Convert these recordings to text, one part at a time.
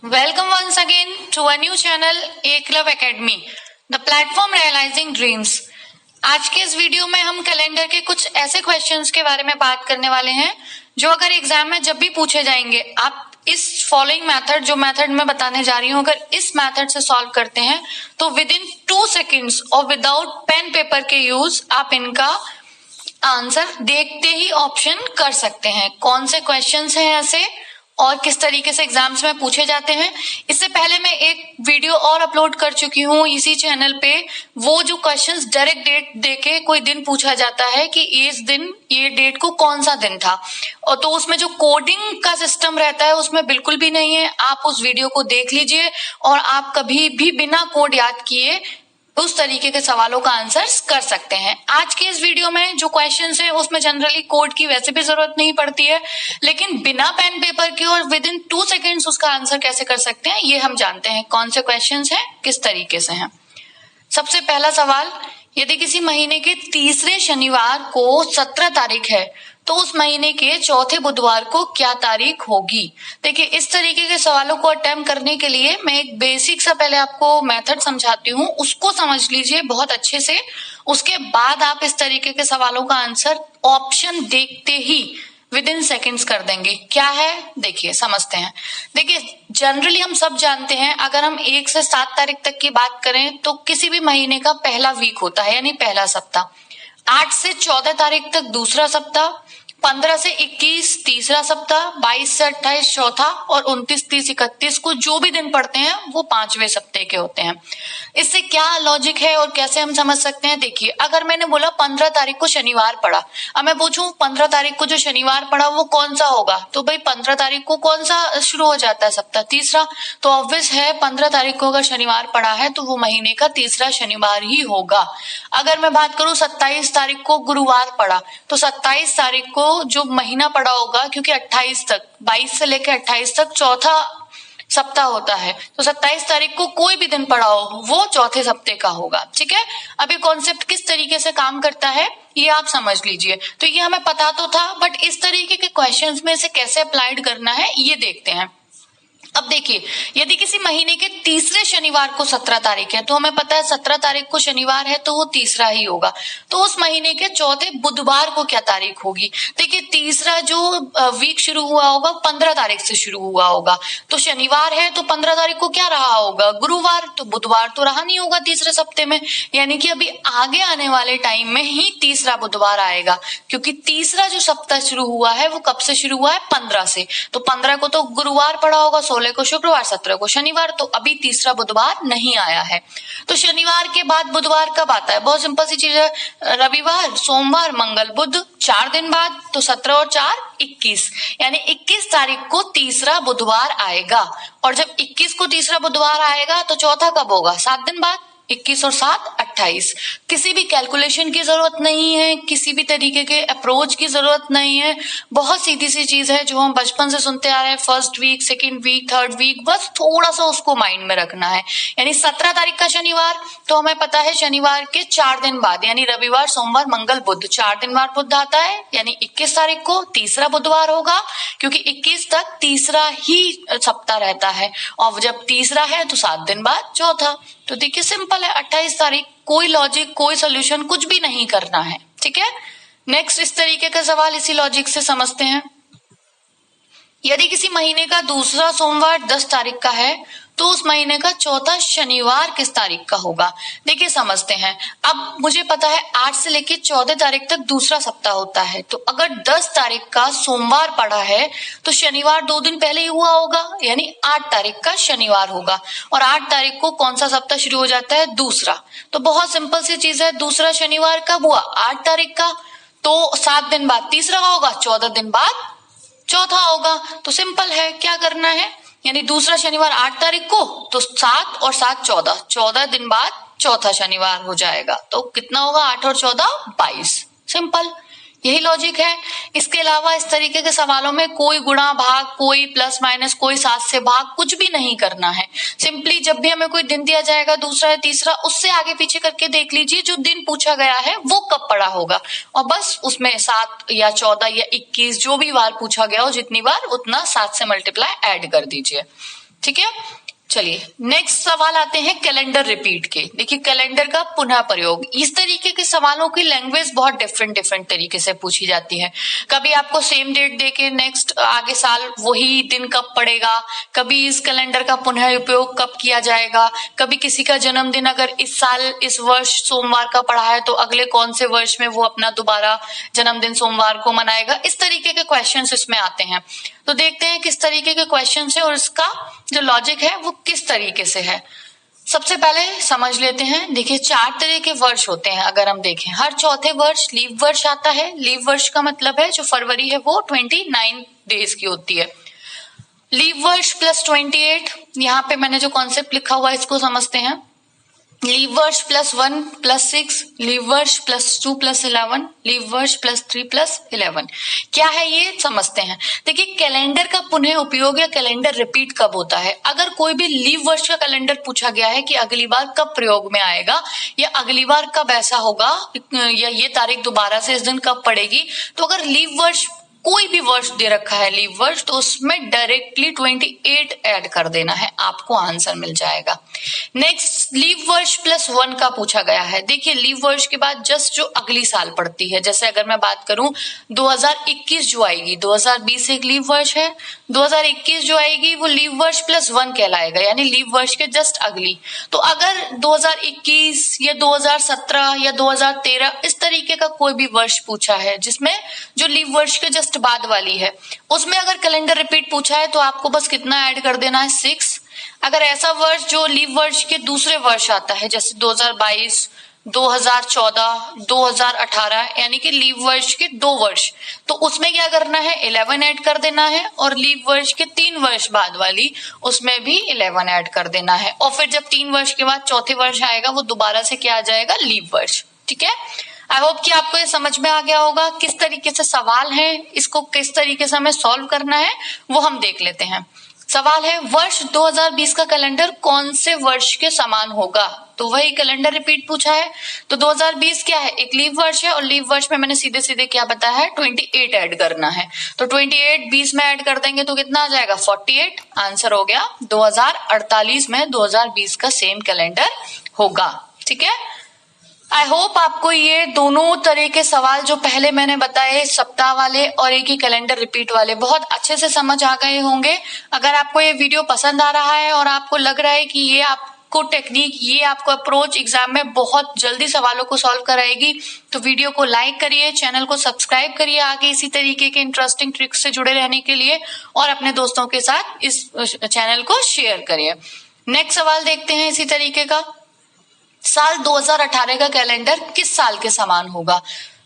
Welcome once again to a new channel एकलव academy, the platform realising dreams. आज के इस वीडियो में हम कैलेंडर के कुछ ऐसे क्वेश्चंस के बारे में बात करने वाले हैं जो अगर एग्जाम में जब भी पूछे जाएंगे, आप इस फॉलोइंग मेथड, जो मेथड मैं बताने जा रही हूँ, अगर इस मेथड से सॉल्व करते हैं तो विद इन 2 सेकेंड्स और विदाउट पेन पेपर के यूज आप इनका आंसर देखते ही ऑप्शन कर सकते हैं। कौन से क्वेश्चंस हैं ऐसे और किस तरीके से एग्जाम्स में पूछे जाते हैं, इससे पहले मैं एक वीडियो और अपलोड कर चुकी हूँ इसी चैनल पे। वो जो क्वेश्चंस डायरेक्ट डेट देके कोई दिन पूछा जाता है कि इस दिन ये डेट को कौन सा दिन था, और तो उसमें जो कोडिंग का सिस्टम रहता है उसमें बिल्कुल भी नहीं है। आप उस वीडियो को देख लीजिए और आप कभी भी बिना कोड याद किए उस तरीके के सवालों का आंसर्स कर सकते हैं। आज के इस वीडियो में जो क्वेश्चंस हैं उसमें जनरली कोड की वैसे भी जरूरत नहीं पड़ती है, लेकिन बिना पेन पेपर के और विद इन 2 सेकेंड्स उसका आंसर कैसे कर सकते हैं ये हम जानते हैं। कौन से क्वेश्चंस हैं, किस तरीके से हैं। सबसे पहला सवाल, यदि किसी महीने के तीसरे शनिवार को 17 तारीख है तो उस महीने के चौथे बुधवार को क्या तारीख होगी। देखिए, इस तरीके के सवालों को अटेम्प्ट करने के लिए मैं एक बेसिक सा पहले आपको मेथड समझाती हूँ, उसको समझ लीजिए बहुत अच्छे से। उसके बाद आप इस तरीके के सवालों का आंसर ऑप्शन देखते ही विद इन सेकेंड्स कर देंगे। क्या है देखिए, समझते हैं। देखिए, जनरली हम सब जानते हैं, अगर हम 1 से 7 तारीख तक की बात करें तो किसी भी महीने का पहला वीक होता है, यानी पहला सप्ताह। 8 से 14 तारीख तक दूसरा सप्ताह, 15 से 21 तीसरा सप्ताह, 22 से 28 चौथा, और 29, 30, 31 को जो भी दिन पड़ते हैं वो 5वें सप्ताह के होते हैं। इससे क्या लॉजिक है और कैसे हम समझ सकते हैं। देखिए, अगर मैंने बोला 15 तारीख को शनिवार पड़ा, अब मैं पूछूं 15 तारीख को जो शनिवार पड़ा वो कौन सा होगा, तो भाई 15 तारीख को कौन सा शुरू हो जाता है सप्ताह, तीसरा। तो ऑब्वियस है 15 तारीख को अगर शनिवार पड़ा है तो वो महीने का तीसरा शनिवार ही होगा। अगर मैं बात करूं 27 तारीख को गुरुवार पड़ा, तो 27 तारीख को जो महीना पड़ा होगा, क्योंकि 28 तक, 22 से लेकर 28 तक चौथा सप्ताह होता है, तो 27 तारीख को कोई भी दिन पड़ा हो वो चौथे सप्ताह का होगा। ठीक है, अब ये कॉन्सेप्ट किस तरीके से काम करता है ये आप समझ लीजिए। तो ये हमें पता तो था, बट इस तरीके के क्वेश्चंस में इसे कैसे अप्लाइड करना है ये देखते हैं। अब देखिए, यदि किसी महीने के तीसरे शनिवार को 17 तारीख है, तो हमें पता है 17 तारीख को शनिवार है तो वो तीसरा ही होगा। तो उस महीने के चौथे बुधवार को क्या तारीख होगी। देखिए, तीसरा जो वीक शुरू हुआ होगा 15 तारीख से शुरू हुआ होगा, तो शनिवार है तो 15 तारीख को क्या रहा होगा, गुरुवार। तो बुधवार तो रहा नहीं होगा तीसरे सप्ताह में, यानी कि अभी आगे आने वाले टाइम में ही तीसरा बुधवार आएगा, क्योंकि तीसरा जो सप्ताह शुरू हुआ है वो कब से शुरू हुआ है, 15 से। तो 15 को तो गुरुवार पड़ा होगा, 16 को शुक्रवार, 17 को शनिवार, तो अभी तीसरा बुधवार नहीं आया है। तो शनिवार के बाद बुधवार कब आता है, बहुत सिंपल सी चीज है, रविवार, सोमवार, मंगल, बुध, 4 दिन बाद। तो 17 और 4 21, यानी 21 तारीख को तीसरा बुधवार आएगा। और जब 21 को तीसरा बुधवार आएगा तो चौथा कब होगा, 7 दिन बाद। 21 और 7 28। किसी भी कैलकुलेशन की जरूरत नहीं है, किसी भी तरीके के अप्रोच की जरूरत नहीं है, बहुत सीधी सी चीज है जो हम बचपन से सुनते आ रहे हैं, first week, second week, third week, बस थोड़ा सा उसको माइंड में रखना है। यानी 17 तारीख का शनिवार, तो हमें पता है शनिवार के 4 दिन बाद, यानी रविवार, सोमवार, मंगल, बुध, 4 दिन बाद बुध आता है, यानी 21 तारीख को तीसरा बुधवार होगा, क्योंकि 21 तक तीसरा ही सप्ताह रहता है, और जब तीसरा है तो 7 दिन बाद चौथा। तो देखिए, सिंपल है, 28 तारीख, कोई लॉजिक, कोई सोल्यूशन, कुछ भी नहीं करना है। ठीक है, नेक्स्ट इस तरीके का सवाल इसी लॉजिक से समझते हैं। यदि किसी महीने का दूसरा सोमवार 10 तारीख का है तो उस महीने का चौथा शनिवार किस तारीख का होगा। देखिए, समझते हैं। अब मुझे पता है 8 से लेकर 14 तारीख तक दूसरा सप्ताह होता है, तो अगर 10 तारीख का सोमवार पड़ा है तो शनिवार 2 दिन पहले ही हुआ होगा, यानी 8 तारीख का शनिवार होगा। और 8 तारीख को कौन सा सप्ताह शुरू हो जाता है, दूसरा। तो बहुत सिंपल सी चीज है, दूसरा शनिवार कब हुआ, 8 तारीख का, तो 7 दिन बाद तीसरा होगा, 14 दिन बाद चौथा होगा। तो सिंपल है, क्या करना है, यानी दूसरा शनिवार 8 तारीख को, तो 7 और 7 14, 14 दिन बाद चौथा शनिवार हो जाएगा। तो कितना होगा, 8 और 14 22। सिंपल, यही लॉजिक है। इसके अलावा इस तरीके के सवालों में कोई गुणा भाग, कोई प्लस माइनस, कोई 7 से भाग, कुछ भी नहीं करना है। सिंपली जब भी हमें कोई दिन दिया जाएगा, दूसरा या तीसरा, उससे आगे पीछे करके देख लीजिए जो दिन पूछा गया है वो कब पड़ा होगा, और बस उसमें 7 या 14 या 21 जो भी बार पूछा गया हो, जितनी बार उतना 7 से मल्टीप्लाई ऐड कर दीजिए। ठीक है। चलिए नेक्स्ट सवाल आते हैं कैलेंडर रिपीट के। देखिए कैलेंडर का पुनः प्रयोग, इस तरीके के सवालों की लैंग्वेज बहुत डिफरेंट तरीके से पूछी जाती है। कभी आपको सेम डेट देके नेक्स्ट आगे साल वही दिन कब पड़ेगा, कभी इस कैलेंडर का पुनः उपयोग कब किया जाएगा, कभी किसी का जन्मदिन अगर इस साल इस वर्ष सोमवार का पड़ा है तो अगले कौन से वर्ष में वो अपना दोबारा जन्मदिन सोमवार को मनाएगा। इस तरीके के क्वेश्चंस इसमें आते हैं। तो देखते हैं किस तरीके के क्वेश्चन है और इसका जो लॉजिक है वो किस तरीके से है। सबसे पहले समझ लेते हैं। देखिए 4 तरह के वर्ष होते हैं। अगर हम देखें हर चौथे वर्ष लीव वर्ष आता है। लीव वर्ष का मतलब है जो फरवरी है वो 29 डेज की होती है। लीव वर्ष प्लस 28, यहाँ पे मैंने जो कॉन्सेप्ट लिखा हुआ है इसको समझते हैं। लीव वर्ष +1 + 6, लीव वर्ष +2 + 11, लीव वर्ष +3 + 11। क्या है ये समझते हैं। देखिए कैलेंडर का पुनः उपयोग या कैलेंडर रिपीट कब होता है। अगर कोई भी लीव वर्ष का कैलेंडर पूछा गया है कि अगली बार कब प्रयोग में आएगा या अगली बार कब ऐसा होगा या ये तारीख दोबारा से इस दिन कब पड़ेगी, तो अगर लीव वर्ष कोई भी वर्ष दे रखा है लीव वर्ष तो उसमें डायरेक्टली 28 ऐड कर देना है, आपको आंसर मिल जाएगा। नेक्स्ट लीव वर्ष +1 का पूछा गया है। देखिए लीव वर्ष के बाद जस्ट जो अगली साल पड़ती है, जैसे अगर मैं बात करूं 2021 जो आएगी, 2020 एक लीव वर्ष है, 2021 जो आएगी वो लीव वर्ष +1 कहलाएगा, यानी लीव वर्ष के जस्ट अगली। तो अगर 2021 या 2017 या 2013 इस तरीके का कोई भी वर्ष पूछा है जिसमें जो लीव वर्ष के जस्ट बाद वाली है, उसमें अगर कैलेंडर रिपीट पूछा है तो आपको बस कितना ऐड कर देना है 6। अगर ऐसा वर्ष जो लीव वर्ष के दूसरे वर्ष आता है जैसे 2022, 2014, 2018 यानी कि लीव वर्ष के 2 वर्ष, तो उसमें क्या करना है 11 ऐड कर देना है और लीव वर्ष के 3 वर्ष बाद वाली उसमें भी 11 ऐड कर देना है। और फिर जब 3 वर्ष के बाद चौथे वर्ष आएगा वो दोबारा से क्या आ जाएगा लीव वर्ष। ठीक है। आई होप कि आपको ये समझ में आ गया होगा किस तरीके से सवाल है, इसको किस तरीके से हमें सॉल्व करना है वो हम देख लेते हैं। सवाल है वर्ष 2020 का कैलेंडर कौन से वर्ष के समान होगा। तो वही कैलेंडर रिपीट पूछा है। तो 2020 क्या है, एक लीव वर्ष है और लीव वर्ष में मैंने सीधे सीधे क्या बताया है 28 ऐड करना है। तो 28 20 में ऐड कर देंगे तो कितना आ जाएगा 48। आंसर हो गया 2048 में 2020 का सेम कैलेंडर होगा। ठीक है। आई होप आपको ये दोनों तरह के सवाल जो पहले मैंने बताए सप्ताह वाले और एक ही कैलेंडर रिपीट वाले बहुत अच्छे से समझ आ गए होंगे। अगर आपको ये वीडियो पसंद आ रहा है और आपको लग रहा है कि ये आपको टेक्निक, ये आपको अप्रोच एग्जाम में बहुत जल्दी सवालों को सॉल्व कराएगी, तो वीडियो को लाइक करिए, चैनल को सब्सक्राइब करिए आगे इसी तरीके के इंटरेस्टिंग ट्रिक्स से जुड़े रहने के लिए, और अपने दोस्तों के साथ इस चैनल को शेयर करिए। नेक्स्ट सवाल देखते हैं इसी तरीके का। साल 2018 का कैलेंडर किस साल के समान होगा।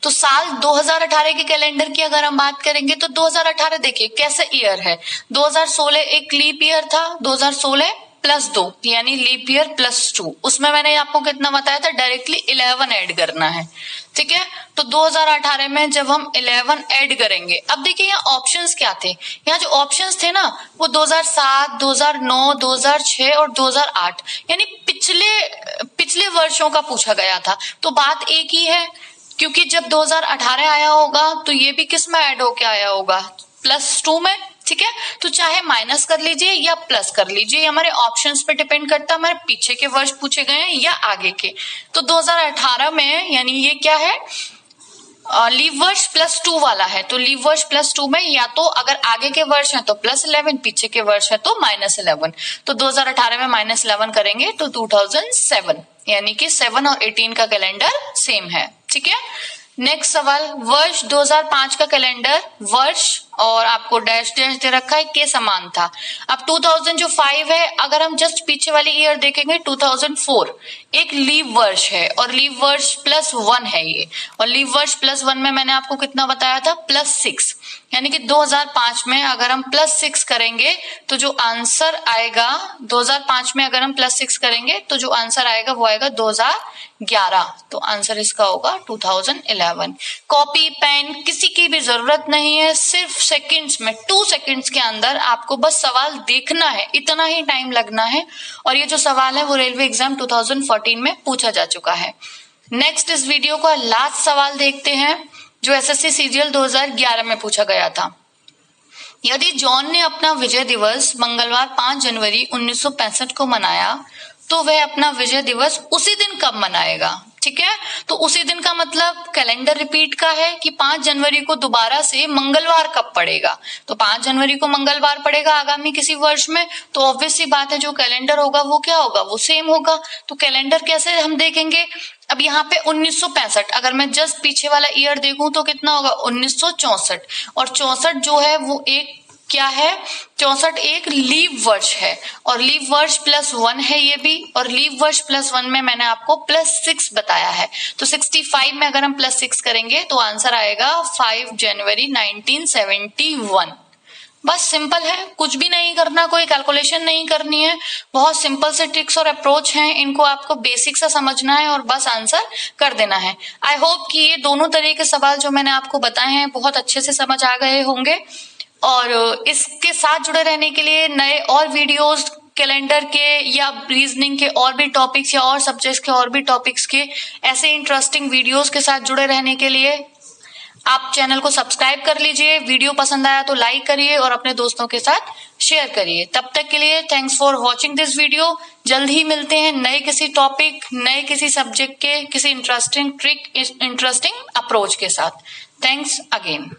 तो साल 2018 के कैलेंडर की अगर हम बात करेंगे तो 2018 देखिए कैसे ईयर है। 2016 एक लीप ईयर था, 2016 +2 यानी लीप ईयर +2। उसमें मैंने आपको कितना बताया था डायरेक्टली 11 ऐड करना है। ठीक है। तो 2018 में जब हम 11 ऐड करेंगे, अब देखिए यहाँ ऑप्शंस क्या थे। यहाँ जो ऑप्शंस थे ना वो 2007, 2009, 2006 और 2008 यानी पिछले वर्षों का पूछा गया था। तो बात एक ही है, क्योंकि जब 2018 आया होगा तो ये भी किस में ऐड होके आया होगा +2 में। ठीक है। तो चाहे माइनस कर लीजिए या प्लस कर लीजिए, हमारे ऑप्शंस पे डिपेंड करता है हमारे पीछे के वर्ष पूछे गए हैं या आगे के। तो 2018 में यानी ये क्या है लीव वर्ष +2 वाला है। तो लीव वर्ष +2 में या तो अगर आगे के वर्ष है तो +11, पीछे के वर्ष है तो -11। तो 2018 में -11 करेंगे तो 2007 यानी कि 7 और 18 का कैलेंडर सेम है। ठीक है। नेक्स्ट सवाल वर्ष 2005 का कैलेंडर वर्ष और आपको डैश डैश दे रखा है के समान था। अब 2000 जो 5 है, अगर हम जस्ट पीछे वाली ईयर देखेंगे 2004 एक लीव वर्ष है और लीव वर्ष +1 है ये, और लीव वर्ष +1 में मैंने आपको कितना बताया था +6 यानी कि 2005 में अगर हम +6 करेंगे तो जो आंसर आएगा 2005 में अगर हम +6 करेंगे तो जो आंसर आएगा वो आएगा 2011। तो आंसर इसका होगा 2011। कॉपी पेन किसी की भी जरूरत नहीं है, सिर्फ सेकंड्स में 2 सेकंड्स के अंदर आपको बस सवाल देखना है, इतना ही टाइम लगना है। और ये जो सवाल है वो रेलवे एग्जाम 2014 में पूछा जा चुका है। नेक्स्ट इस वीडियो का लास्ट सवाल देखते हैं जो एसएससी सीजीएल 2011 में पूछा गया था। यदि जॉन ने अपना विजय दिवस मंगलवार 5 जनवरी 1965 को मनाया तो वह अपना विजय दिवस उसी दिन कब मनाएगा? ठीक है, तो उसी दिन का मतलब कैलेंडर रिपीट का है कि 5 जनवरी को दोबारा से मंगलवार कब पड़ेगा, तो 5 जनवरी को मंगलवार पड़ेगा आगामी किसी वर्ष में, तो ऑब्वियस सी बात है जो कैलेंडर होगा वो क्या होगा, वो सेम होगा। तो कैलेंडर कैसे हम देखेंगे? अब यहाँ पे 1965, अगर मैं जस्ट पीछे वाला ईयर देखूं तो कितना होगा 1964, और 64 जो है वो एक क्या है, 64 एक लीव वर्ष है, और लीव वर्ष +1 है ये भी, और लीव वर्ष +1 में मैंने आपको +6 बताया है, तो 65 में अगर हम +6 करेंगे तो आंसर आएगा 5 जनवरी 1971। बस सिंपल है, कुछ भी नहीं करना, कोई कैलकुलेशन नहीं करनी है, बहुत सिंपल से ट्रिक्स और अप्रोच हैं, इनको आपको बेसिक सा समझना है और बस आंसर कर देना है। आई होप कि ये दोनों तरह के सवाल जो मैंने आपको बताए हैं बहुत अच्छे से समझ आ गए होंगे, और इसके साथ जुड़े रहने के लिए नए और वीडियोस कैलेंडर के या रीजनिंग के और भी टॉपिक्स या और सब्जेक्ट्स के और भी टॉपिक्स के ऐसे इंटरेस्टिंग वीडियोस के साथ जुड़े रहने के लिए आप चैनल को सब्सक्राइब कर लीजिए। वीडियो पसंद आया तो लाइक करिए और अपने दोस्तों के साथ शेयर करिए। तब तक के लिए thanks for watching this video. जल्द ही मिलते हैं नए किसी टॉपिक, नए किसी सब्जेक्ट के किसी इंटरेस्टिंग ट्रिक, इंटरेस्टिंग अप्रोच के साथ। Thanks again.